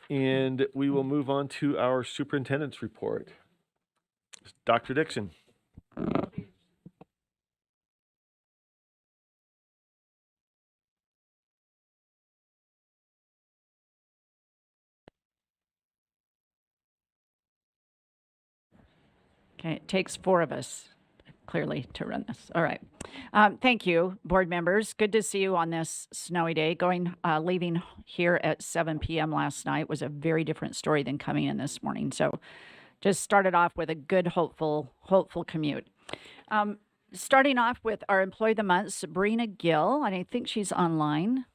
And we will move on to our superintendent's report. Dr. Dixon. Okay, it takes four of us, clearly, to run this. All right. Thank you, board members. Good to see you on this snowy day. Leaving here at 7 p.m. last night was a very different story than coming in this morning. So just started off with a good, hopeful commute. Starting off with our Employee of the Month, Sabrina Gill, and I think she's online.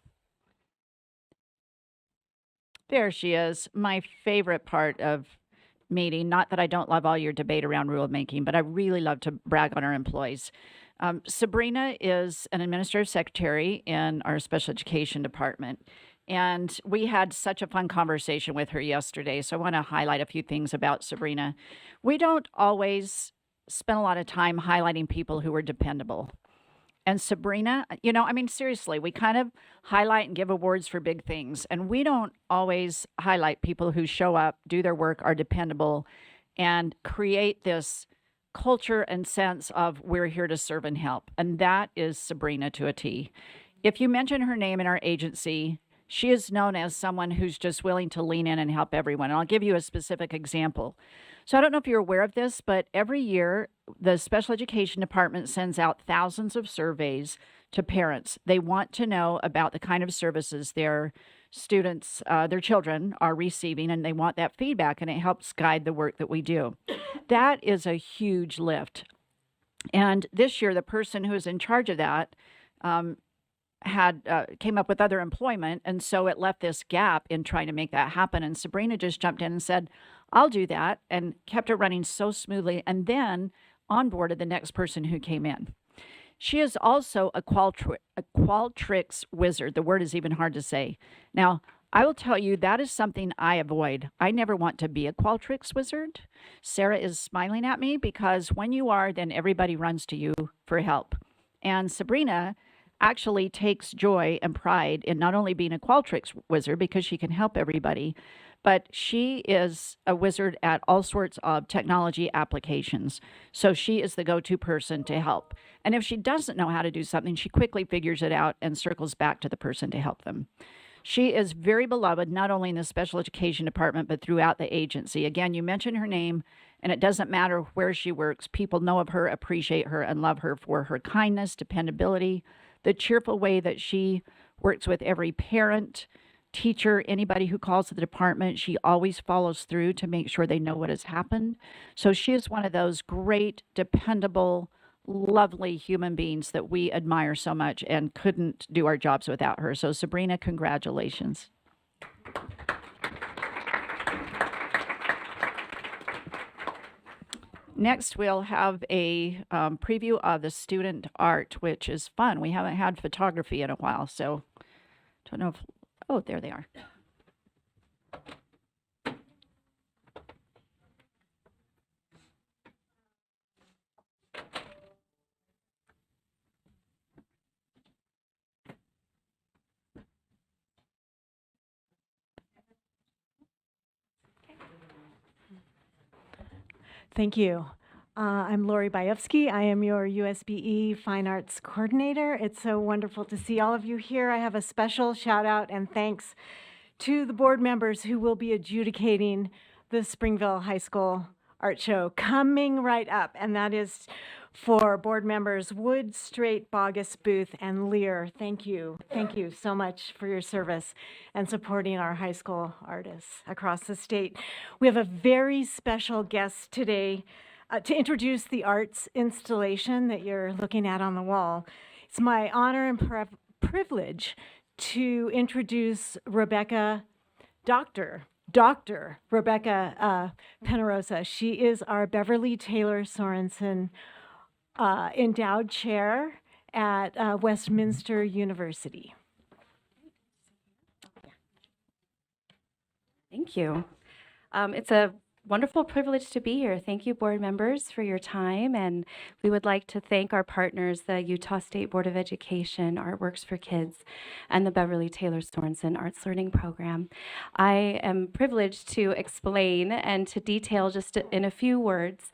There she is, my favorite part of meeting. Not that I don't love all your debate around rulemaking, but I really love to brag on our employees. Sabrina is an administrative secretary in our special education department. And we had such a fun conversation with her yesterday. So I want to highlight a few things about Sabrina. We don't always spend a lot of time highlighting people who are dependable. And Sabrina, seriously, we kind of highlight and give awards for big things. And we don't always highlight people who show up, do their work, are dependable, and create this culture and sense of we're here to serve and help. And that is Sabrina to a T. If you mention her name in our agency, she is known as someone who's just willing to lean in and help everyone. And I'll give you a specific example. So I don't know if you're aware of this, but every year the special education department sends out thousands of surveys to parents. They want to know about the kind of services their students, their children are receiving, and they want that feedback, and it helps guide the work that we do. That is a huge lift. And this year, the person who is in charge of that came up with other employment, and so it left this gap in trying to make that happen. And Sabrina just jumped in and said, I'll do that, and kept it running so smoothly, and then onboarded the next person who came in. She is also a Qualtrics wizard. The word is even hard to say. Now, I will tell you that is something I avoid. I never want to be a Qualtrics wizard. Sarah is smiling at me because when you are, then everybody runs to you for help. And Sabrina actually takes joy and pride in not only being a Qualtrics wizard because she can help everybody, but she is a wizard at all sorts of technology applications. So she is the go-to person to help. And if she doesn't know how to do something, she quickly figures it out and circles back to the person to help them. She is very beloved, not only in the special education department, but throughout the agency. Again, you mention her name, and it doesn't matter where she works. People know of her, appreciate her, and love her for her kindness, dependability, the cheerful way that she works with every parent, teacher, anybody who calls the department. She always follows through to make sure they know what has happened. So she is one of those great, dependable, lovely human beings that we admire so much and couldn't do our jobs without her. So Sabrina, congratulations. Next, we'll have a preview of the student art, which is fun. We haven't had photography in a while, so don't know if, oh, there they are. Thank you. I'm Lori Bayevsky. I am your USBE Fine Arts Coordinator. It's so wonderful to see all of you here. I have a special shout out and thanks to the board members who will be adjudicating the Springville High School Art Show coming right up, and that is for board members Wood, Straight, Bogus, Booth, and Lear. Thank you. Thank you so much for your service and supporting our high school artists across the state. We have a very special guest today to introduce the arts installation that you're looking at on the wall. It's my honor and privilege to introduce Dr. Rebecca Penarosa. She is our Beverly Taylor Sorensen endowed chair at Westminster University. Thank you. It's a wonderful privilege to be here. Thank you, board members, for your time. And we would like to thank our partners, the Utah State Board of Education, Artworks for Kids, and the Beverly Taylor Sorensen Arts Learning Program. I am privileged to explain and to detail just in a few words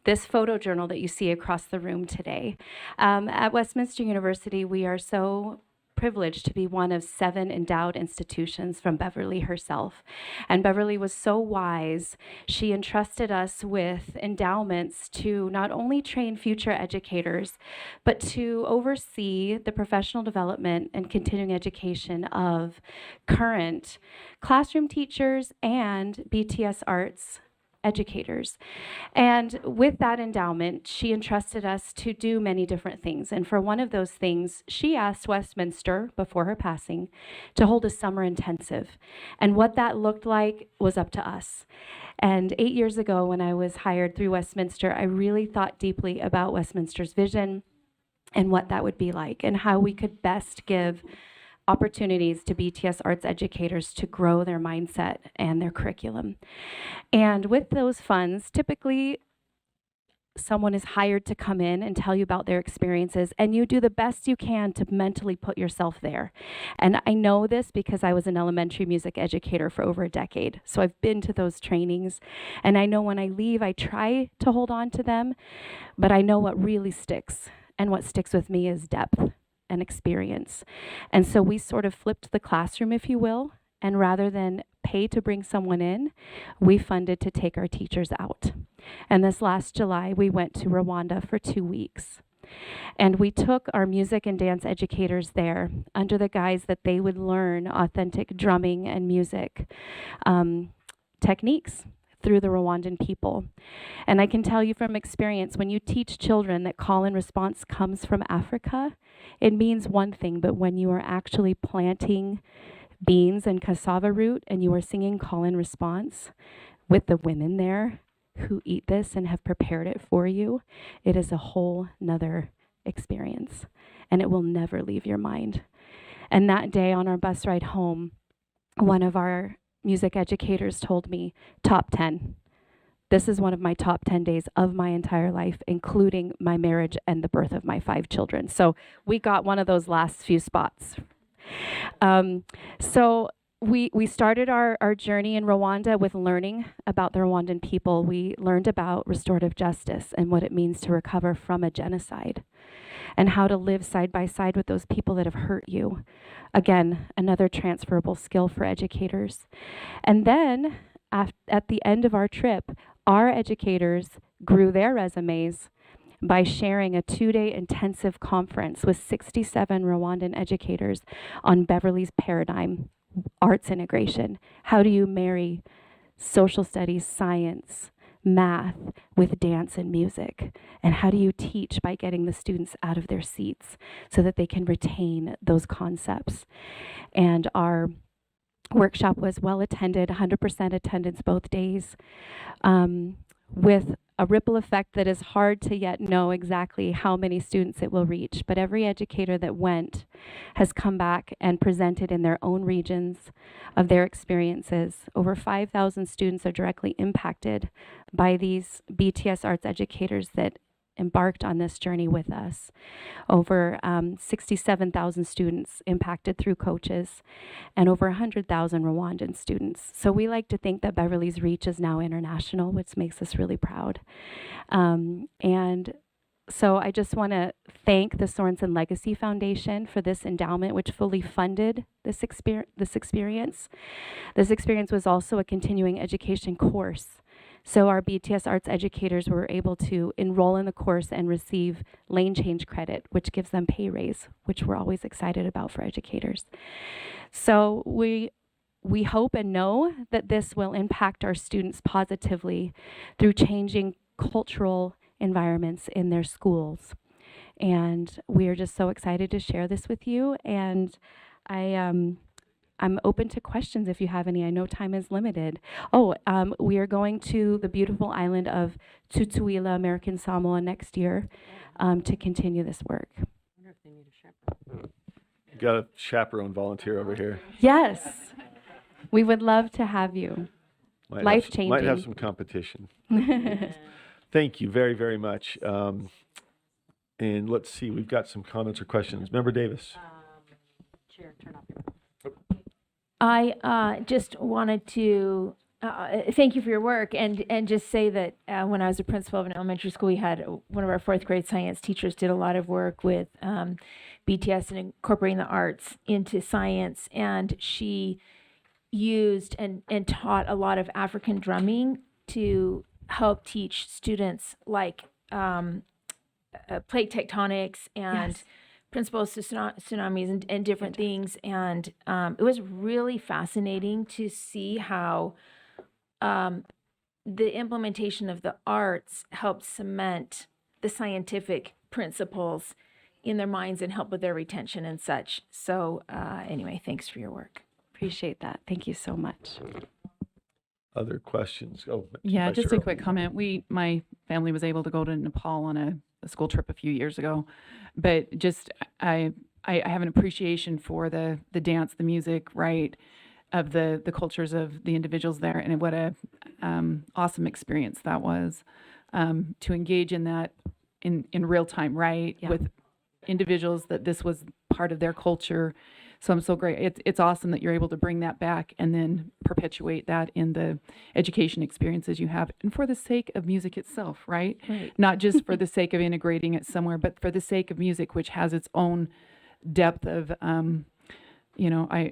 this photo journal that you see across the room today. At Westminster University, we are so privileged to be one of 7 endowed institutions from Beverly herself. And Beverly was so wise, she entrusted us with endowments to not only train future educators, but to oversee the professional development and continuing education of current classroom teachers and BTS Arts educators. And with that endowment, she entrusted us to do many different things. And for one of those things, she asked Westminster, before her passing, to hold a summer intensive. And what that looked like was up to us. And 8 years ago, when I was hired through Westminster, I really thought deeply about Westminster's vision and what that would be like and how we could best give opportunities to BTS arts educators to grow their mindset and their curriculum. And with those funds, typically someone is hired to come in and tell you about their experiences, and you do the best you can to mentally put yourself there. And I know this because I was an elementary music educator for over a decade. So I've been to those trainings, and I know when I leave, I try to hold on to them, but I know what really sticks. And what sticks with me is depth and experience. And so we sort of flipped the classroom, if you will, and rather than pay to bring someone in, we funded to take our teachers out. And this last July, we went to Rwanda for 2 weeks. And we took our music and dance educators there under the guise that they would learn authentic drumming and music techniques through the Rwandan people. And I can tell you from experience, when you teach children that call and response comes from Africa, it means one thing, but when you are actually planting beans and cassava root and you are singing call and response with the women there who eat this and have prepared it for you, it is a whole nother experience, and it will never leave your mind. And that day on our bus ride home, one of our music educators told me, top 10. This is one of my top 10 days of my entire life, including my marriage and the birth of my 5 children. So we got one of those last few spots. So we started our journey in Rwanda with learning about the Rwandan people. We learned about restorative justice and what it means to recover from a genocide and how to live side by side with those people that have hurt you. Again, another transferable skill for educators. And then at the end of our trip, our educators grew their resumes by sharing a 2-day intensive conference with 67 Rwandan educators on Beverly's paradigm, arts integration. How do you marry social studies, science, math with dance and music? And how do you teach by getting the students out of their seats so that they can retain those concepts? And our workshop was well attended, 100% attendance both days, with a ripple effect that is hard to yet know exactly how many students it will reach. But every educator that went has come back and presented in their own regions of their experiences. Over 5,000 students are directly impacted by these BTS arts educators that embarked on this journey with us. Over 67,000 students impacted through coaches and over 100,000 Rwandan students. So we like to think that Beverly's reach is now international, which makes us really proud. And so I just want to thank the Sorensen Legacy Foundation for this endowment, which fully funded this experience. This experience was also a continuing education course. So our BTS arts educators were able to enroll in the course and receive lane change credit, which gives them pay raise, which we're always excited about for educators. So we hope and know that this will impact our students positively through changing cultural environments in their schools. And we are just so excited to share this with you. And I'm open to questions if you have any. I know time is limited. We are going to the beautiful island of Tutuila, American Samoa next year to continue this work. You got a chaperone volunteer over here. Yes, we would love to have you. Life-changing. Might have some competition. Thank you very, very much. And let's see, we've got some comments or questions. Member Davis. Chair, turn off your. I just wanted to thank you for your work and just say that when I was a principal of an elementary school, we had one of our fourth grade science teachers did a lot of work with BTS and incorporating the arts into science, and she used and taught a lot of African drumming to help teach students like plate tectonics and Yes. principles to tsunamis and different things. And it was really fascinating to see how the implementation of the arts helped cement the scientific principles in their minds and help with their retention and such. So anyway, thanks for your work. Appreciate that. Thank you so much. Other questions? Oh, Yeah, Vice just Chair. a quick comment. My family was able to go to Nepal on a school trip a few years ago, but just I have an appreciation for the dance, the music, right, of the cultures of the individuals there, and what a awesome experience that was, to engage in that in real time, right, Yeah. with individuals that this was part of their culture. So I'm so great. It's awesome that you're able to bring that back and then perpetuate that in the education experiences you have, and for the sake of music itself, right? Right. Not just for the sake of integrating it somewhere, but for the sake of music, which has its own depth of,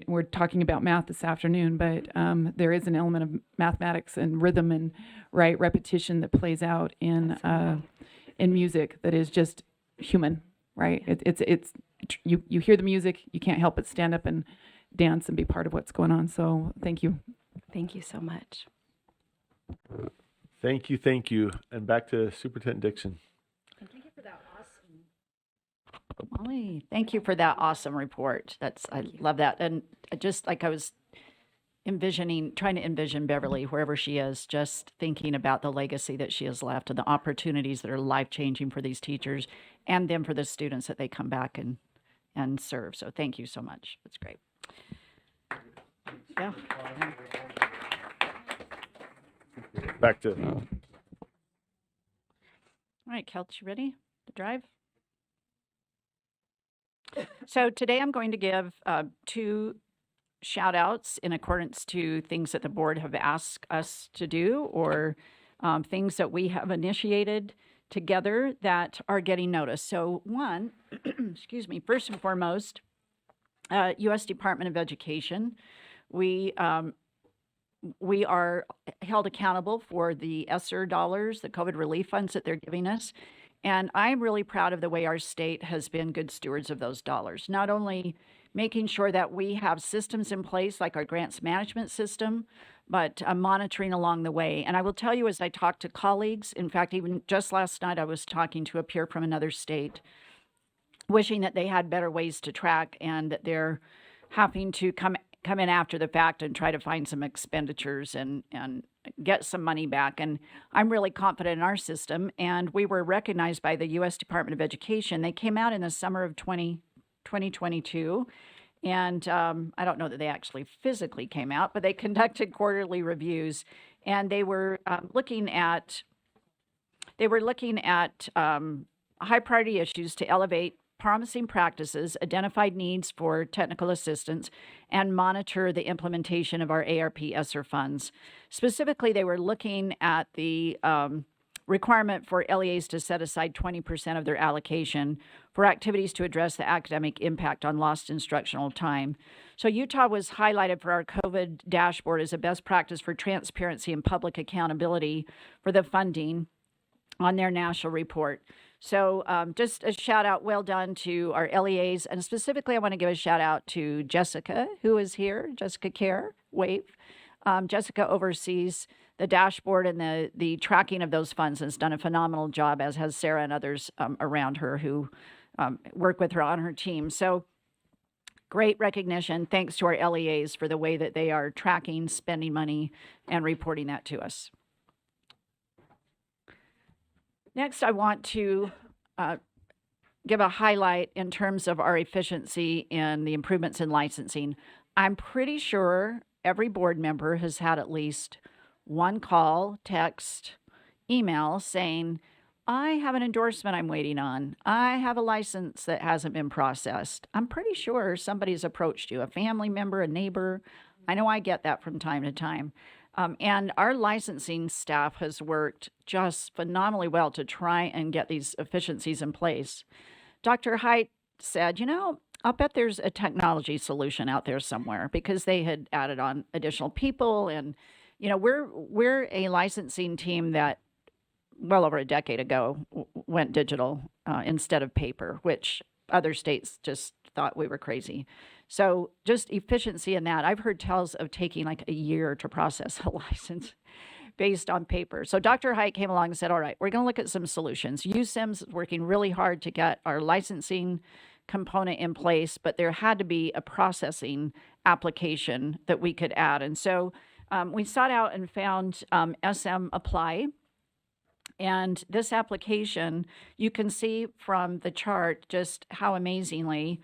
we're talking about math this afternoon, but there is an element of mathematics and rhythm and right repetition that plays out in music that is just human, right? It's you hear the music, you can't help but stand up and dance and be part of what's going on. So thank you. Thank you so much. Thank you, thank you. And back to Superintendent Dixon. Thank you for that awesome. Molly, thank you for that awesome report. I love that. And just like I was trying to envision Beverly wherever she is, just thinking about the legacy that she has left and the opportunities that are life-changing for these teachers and then for the students that they come back and serve. So thank you so much. That's great. Yeah. Back to All right, Kelt, you ready to drive? So today I'm going to give 2 shout outs in accordance to things that the board have asked us to do, or things that we have initiated together that are getting noticed. So one, excuse me, first and foremost, U.S. Department of Education. We are held accountable for the ESSER dollars, the COVID relief funds that they're giving us. And I'm really proud of the way our state has been good stewards of those dollars, not only making sure that we have systems in place like our grants management system, but monitoring along the way. And I will tell you, as I talk to colleagues, in fact, even just last night, I was talking to a peer from another state, wishing that they had better ways to track, and that they're having to come in after the fact and try to find some expenditures and get some money back. And I'm really confident in our system. And we were recognized by the U.S. Department of Education. They came out in the summer of 2022. And I don't know that they actually physically came out, but they conducted quarterly reviews. And they were looking at high priority issues to elevate promising practices, identified needs for technical assistance, and monitor the implementation of our ARP ESSER funds. Specifically, they were looking at the requirement for LEAs to set aside 20% of their allocation for activities to address the academic impact on lost instructional time. So Utah was highlighted for our COVID dashboard as a best practice for transparency and public accountability for the funding on their national report. So just a shout out, well done to our LEAs. And specifically, I want to give a shout out to Jessica, who is here, Jessica Care, wave. Jessica oversees the dashboard and the tracking of those funds, and has done a phenomenal job, as has Sarah and others around her who work with her on her team. So great recognition. Thanks to our LEAs for the way that they are tracking, spending money, and reporting that to us. Next, I want to give a highlight in terms of our efficiency in the improvements in licensing. I'm pretty sure every board member has had at least one call, text, email saying, I have an endorsement I'm waiting on. I have a license that hasn't been processed. I'm pretty sure somebody's approached you, a family member, a neighbor. I know I get that from time to time. And our licensing staff has worked just phenomenally well to try and get these efficiencies in place. Dr. Height said, I'll bet there's a technology solution out there somewhere, because they had added on additional people. And, we're a licensing team that well over a decade ago went digital instead of paper, which other states just thought we were crazy. So just efficiency in that. I've heard tells of taking like a year to process a license based on paper. So Dr. Height came along and said, all right, we're going to look at some solutions. USIM's is working really hard to get our licensing component in place, but there had to be a processing application that we could add. And so we sought out and found SM Apply. And this application, you can see from the chart just how amazingly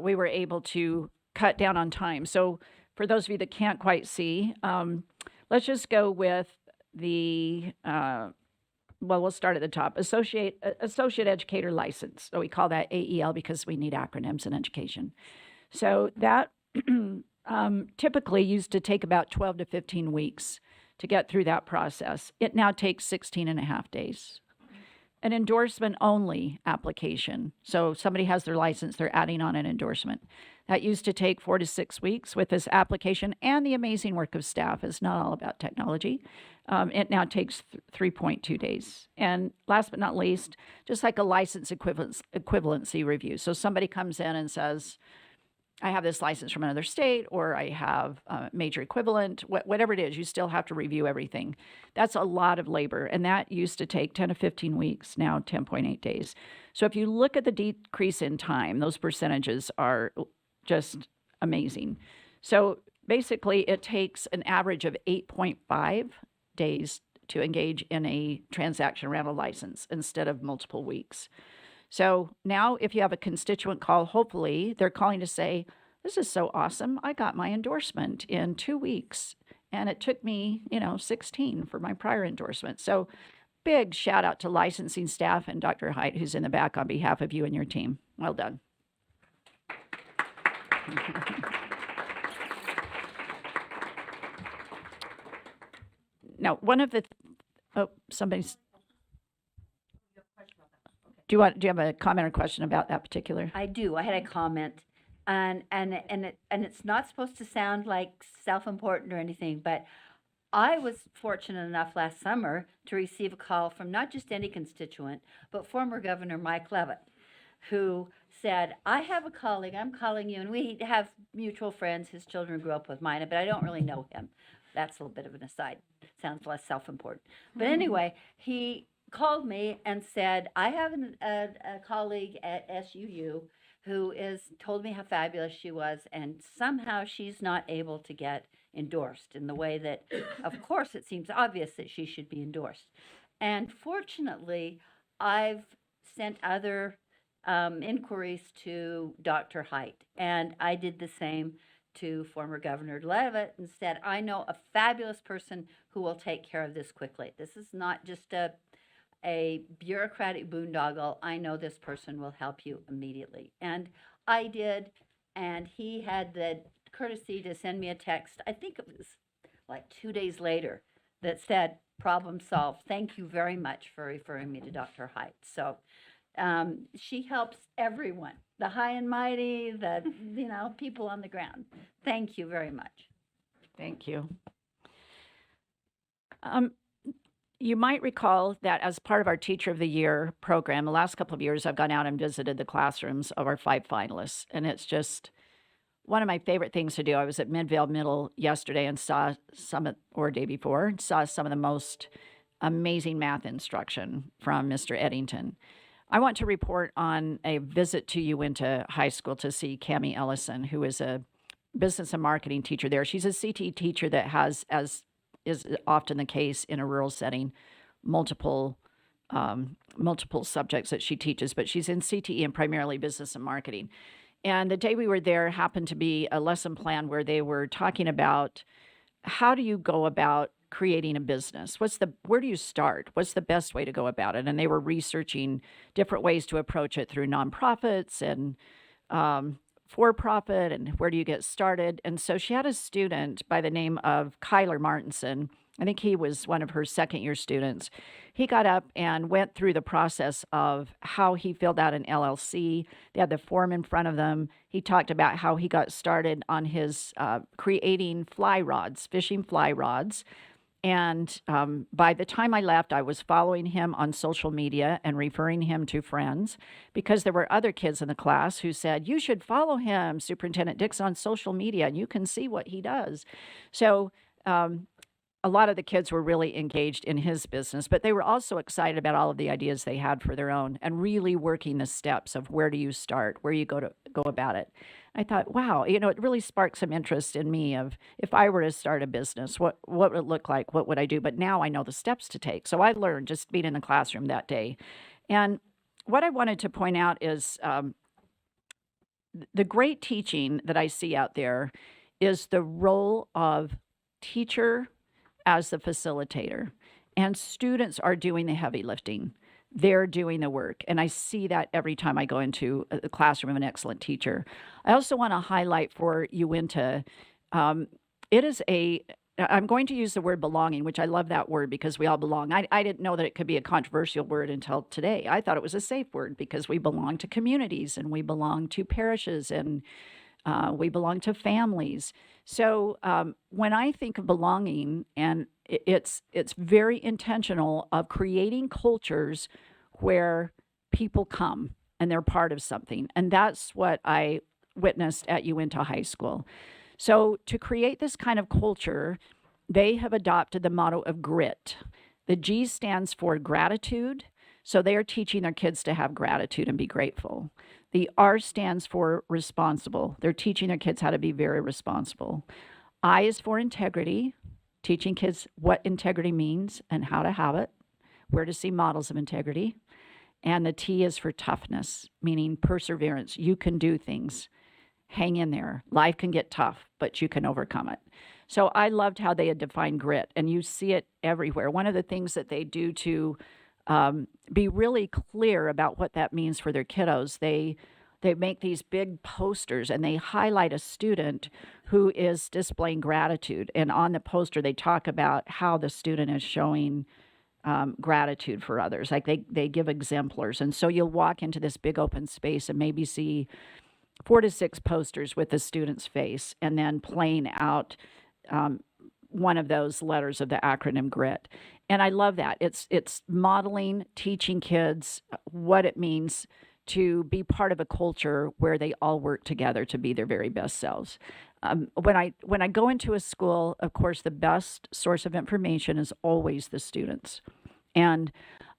we were able to cut down on time. So for those of you that can't quite see, let's just go with the, we'll start at the top, Associate Educator License. So we call that AEL because we need acronyms in education. So that typically used to take about 12 to 15 weeks to get through that process. It now takes 16 and a half days. An endorsement only application. So somebody has their license, they're adding on an endorsement. That used to take 4 to 6 weeks. With this application and the amazing work of staff, it's not all about technology. It now takes 3.2 days. And last but not least, just like a license equivalency review. So somebody comes in and says, I have this license from another state, or I have a major equivalent, whatever it is, you still have to review everything. That's a lot of labor, and that used to take 10 to 15 weeks, now 10.8 days. So if you look at the decrease in time, those percentages are just amazing. So basically, it takes an average of 8.5 days to engage in a transaction around a license instead of multiple weeks. So now if you have a constituent call, hopefully they're calling to say, this is so awesome. I got my endorsement in 2 weeks, and it took me, 16 for my prior endorsement. So big shout out to licensing staff and Dr. Height, who's in the back on behalf of you and your team. Well done. Now, one of the, somebody's, do you have a comment or question about that particular? I do. I had a comment, and it's not supposed to sound like self-important or anything, but I was fortunate enough last summer to receive a call from not just any constituent, but former Governor Mike Leavitt, who said, I have a colleague, I'm calling you, and we have mutual friends. His children grew up with mine, but I don't really know him. That's a little bit of an aside. Sounds less self-important. But anyway, he called me and said, I have a colleague at SUU who told me how fabulous she was, and somehow she's not able to get endorsed in the way that, of course, it seems obvious that she should be endorsed. And fortunately, I've sent other inquiries to Dr. Height, and I did the same to former Governor Leavitt and said, I know a fabulous person who will take care of this quickly. This is not just a bureaucratic boondoggle. I know this person will help you immediately. And I did, and he had the courtesy to send me a text, I think it was like 2 days later, that said, problem solved. Thank you very much for referring me to Dr. Height. So she helps everyone, the high and mighty, the people on the ground. Thank you very much. Thank you. You might recall that as part of our Teacher of the Year program, the last couple of years, I've gone out and visited the classrooms of our 5 finalists, and it's just one of my favorite things to do. I was at Midvale Middle yesterday and saw or day before, saw some of the most amazing math instruction from Mr. Eddington. I want to report on a visit to Uinta High School to see Cammie Ellison, who is a business and marketing teacher there. She's a CTE teacher that has, as is often the case in a rural setting, multiple subjects that she teaches, but she's in CTE and primarily business and marketing. And the day we were there happened to be a lesson plan where they were talking about how do you go about creating a business? Where do you start? What's the best way to go about it? And they were researching different ways to approach it through nonprofits and for profit, and where do you get started? And so she had a student by the name of Kyler Martinson. I think he was one of her second year students. He got up and went through the process of how he filled out an LLC. They had the form in front of them. He talked about how he got started on his creating fly rods, fishing fly rods. And by the time I left, I was following him on social media and referring him to friends, because there were other kids in the class who said, you should follow him, Superintendent Dix, on social media, and you can see what he does. So a lot of the kids were really engaged in his business, but they were also excited about all of the ideas they had for their own, and really working the steps of where do you start, where you go about it. I thought, wow, it really sparked some interest in me of, if I were to start a business, what would it look like? What would I do? But now I know the steps to take. So I learned just being in the classroom that day. And what I wanted to point out is the great teaching that I see out there is the role of teacher as the facilitator, and students are doing the heavy lifting. They're doing the work, and I see that every time I go into the classroom of an excellent teacher. I also want to highlight for Uinta, it is I'm going to use the word belonging, which I love that word because we all belong. I didn't know that it could be a controversial word until today. I thought it was a safe word because we belong to communities, and we belong to parishes, and we belong to families. So when I think of belonging, and it's very intentional of creating cultures where people come and they're part of something. And that's what I witnessed at Uinta High School. So to create this kind of culture, they have adopted the motto of grit. The G stands for gratitude. So they are teaching their kids to have gratitude and be grateful. The R stands for responsible. They're teaching their kids how to be very responsible. I is for integrity, teaching kids what integrity means and how to have it, where to see models of integrity. And the T is for toughness, meaning perseverance. You can do things. Hang in there. Life can get tough, but you can overcome it. So I loved how they had defined grit, and you see it everywhere. One of the things that they do to be really clear about what that means for their kiddos, they make these big posters, and they highlight a student who is displaying gratitude. And on the poster, they talk about how the student is showing gratitude for others. Like they give exemplars. And so you'll walk into this big open space and maybe see 4 to 6 posters with the student's face, and then playing out one of those letters of the acronym GRIT. And I love that. It's modeling, teaching kids what it means to be part of a culture where they all work together to be their very best selves. When I go into a school, of course, the best source of information is always the students. And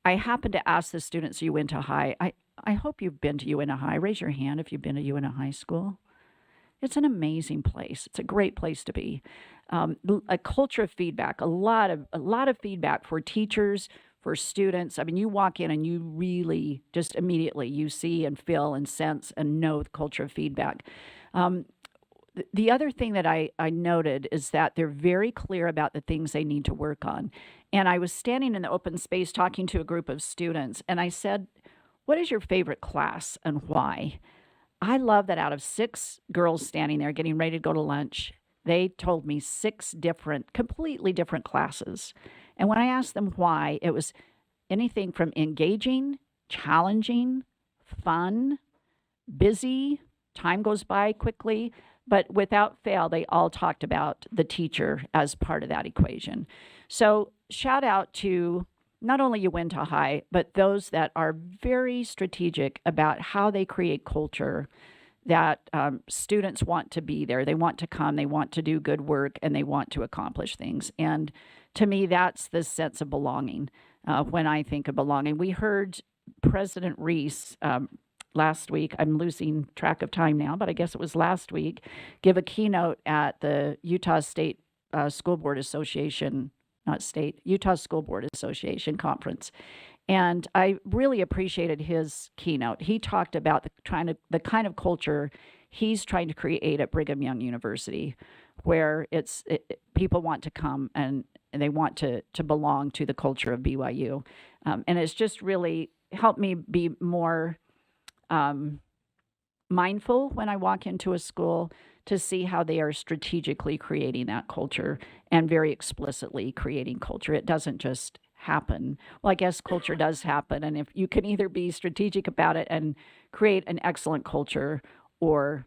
I happen to ask the students at Uinta High, I hope you've been to Uinta High. Raise your hand if you've been to Uinta High School. It's an amazing place. It's a great place to be. A culture of feedback, a lot of feedback for teachers, for students. I mean, you walk in and you really just immediately you see and feel and sense and know the culture of feedback. The other thing that I noted is that they're very clear about the things they need to work on. And I was standing in the open space talking to a group of students, and I said, what is your favorite class and why? I love that out of 6 girls standing there getting ready to go to lunch, they told me 6 completely different classes. And when I asked them why, it was anything from engaging, challenging, fun, busy, time goes by quickly, but without fail, they all talked about the teacher as part of that equation. So shout out to not only Uinta High, but those that are very strategic about how they create culture that students want to be there. They want to come, they want to do good work, and they want to accomplish things. And to me, that's the sense of belonging when I think of belonging. We heard President Reese last week, I'm losing track of time now, but I guess it was last week, give a keynote at the Utah State School Board Association, Utah School Board Association conference. And I really appreciated his keynote. He talked about the kind of culture he's trying to create at Brigham Young University, where people want to come and they want to belong to the culture of BYU. And it's just really helped me be more mindful when I walk into a school to see how they are strategically creating that culture and very explicitly creating culture. It doesn't just happen. Well, I guess culture does happen. And if you can either be strategic about it and create an excellent culture, or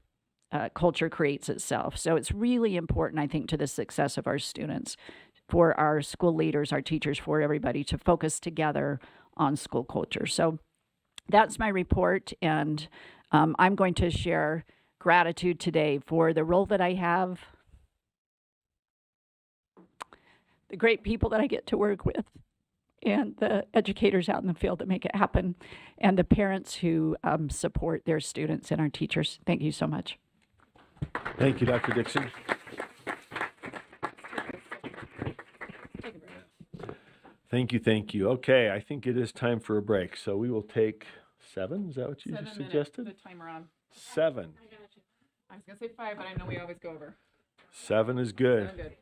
culture creates itself. So it's really important, I think, to the success of our students, for our school leaders, our teachers, for everybody to focus together on school culture. So that's my report. And I'm going to share gratitude today for the role that I have, the great people that I get to work with, and the educators out in the field that make it happen, and the parents who support their students, and our teachers. Thank you so much. Thank you, Dr. Dixon. Thank you. Okay, I think it is time for a break. So we will take 7. Is that what you just suggested? The timer on. 7. I was gonna say 5, but I know we always go over. 7 is good. Good.